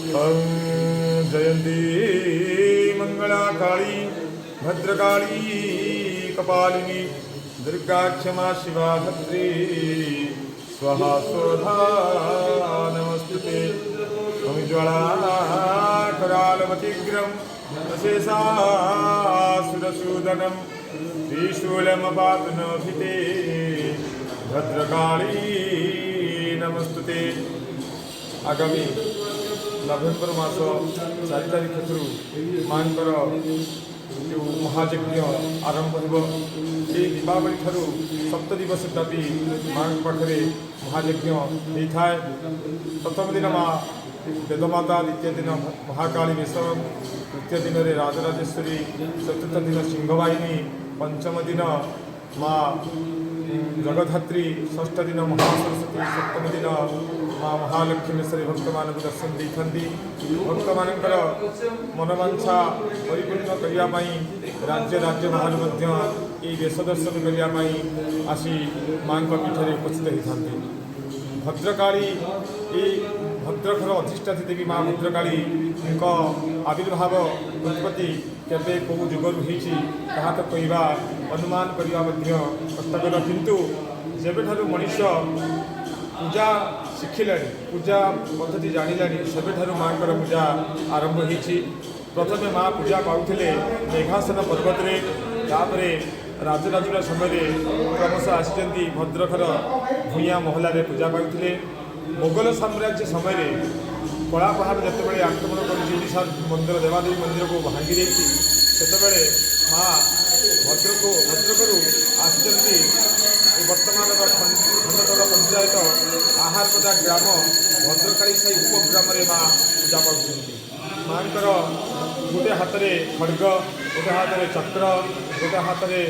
ॐ जयन्ती मंगला काली भद्रकाली कपालिनी दुर्गा क्षमा शिवा धत्री स्वाहा स्वधा नमस्ते ज्वाला करालवतीग्रम अशेषासुरसूदनम त्रिशूलमपातनभिते भद्रकाली नमस्तुते। आगामी नवेम्बर मास 4 तारीख मांकर जो महायज्ञ आरंभ हो दीपावली ठारू 7 दिवस व्यापी माँ पाखे महायज्ञ होता है। प्रथम दिन माँ वेदमाता, द्वितीय दिन महाकाली बेश, तृतीय दिन राजराजेश्वरी, चतुर्थ दिन सिंहवाहिनी, पंचम दिन माँ जगधात्री, षष्ठ दिन महासरस्वती, सप्तम दिन माँ महालक्ष्मीश्वरी भक्त मान दर्शन देती। भक्त मान मनोवांछा परिपूर्ण करने राज्य राज्य बाहर ये देश दर्शन करने आसी माँ पीठे उपस्थित होता। भद्रकाली ये भद्रखर अधिष्ठात्री देवी माँ भद्रकाली आविर्भाव उत्पत्ति केवे कौ जुगर होती तो कहवा अनुमान करने कष्टकर, किंतु जेबे मनीष पूजा शिखिला पूजा पद्धति जाणिला सेबे माँ पूजा आरंभ होती। प्रथम माँ पूजा पाते मेघासन पर्वत तापर राजराजुरा समय क्रमश आसी भद्रखर भूया महलार पूजा पाते। मोगल साम्राज्य समय कला पहाड़ जिते आक्रमण कर मंदिर देवादेवी मंदिर को भांगी से माँ भद्रकू आसी वर्तमान खंडतल पंचायत आहारपदा ग्राम भद्रकाली साई उपग्राम माँ पूजा पाती। माँ गोटे हाथ में खड्ग, गोटे हाथ में चक्र, गोटे हाथ में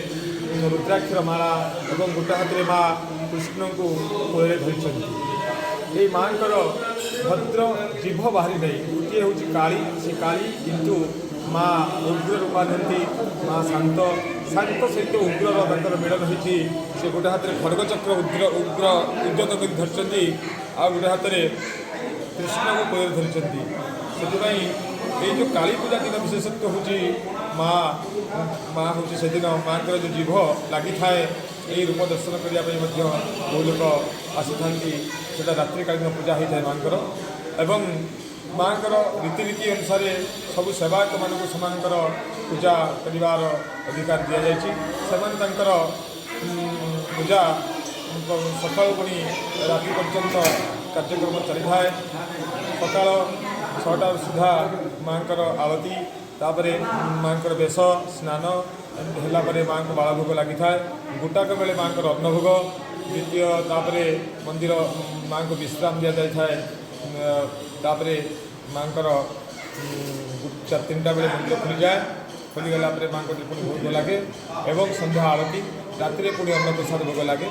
रुद्राक्षर माला और गोटे हाथ में माँ कृष्ण को कोले धरी। ये माँ भद्र जीभ बाहरी नहीं, गोटे हूँ काली, से काली किंतु माँ उग्र रूपा धरती। माँ शांत शांत सहित उग्र मिलन होती। से गोटे हाथ में खड्ग चक्र उग्र उग्र उद्यत कर धरती, आ गोटे हाथ में कृष्ण को कोले धरी। से ये जो काली पूजा दिन विशेषत्व हूँ माँ माँ हूँ से दिन माँ जो जीभ लगी थाए यही रूप दर्शन करने बहु लोग आसी था। से रात्रिकालीन पूजा होता है माँ एवं माँ रीतिनीति अनुसार सबू सेवायत मानक सेमानकर पूजा करार अधिकार दि जाए। पूजा सका पुणी राति पर्यंत कार्यक्रम चली था। सका 6टा सुधा माँ आरती, तापर माँ बेश स्नान है माँ को बालभोग लगी था। गोटाक बेले माँ अन्नभोग, द्वितीय तापर मंदिर माँ को विश्राम दि जाए। तापर माँ 3टा बेले मंदिर खुली जाए। खुलीगला माँ को पुणी भोग लगे एवं संध्या आरती, राति पुणी अन्न प्रसाद भोग लगे।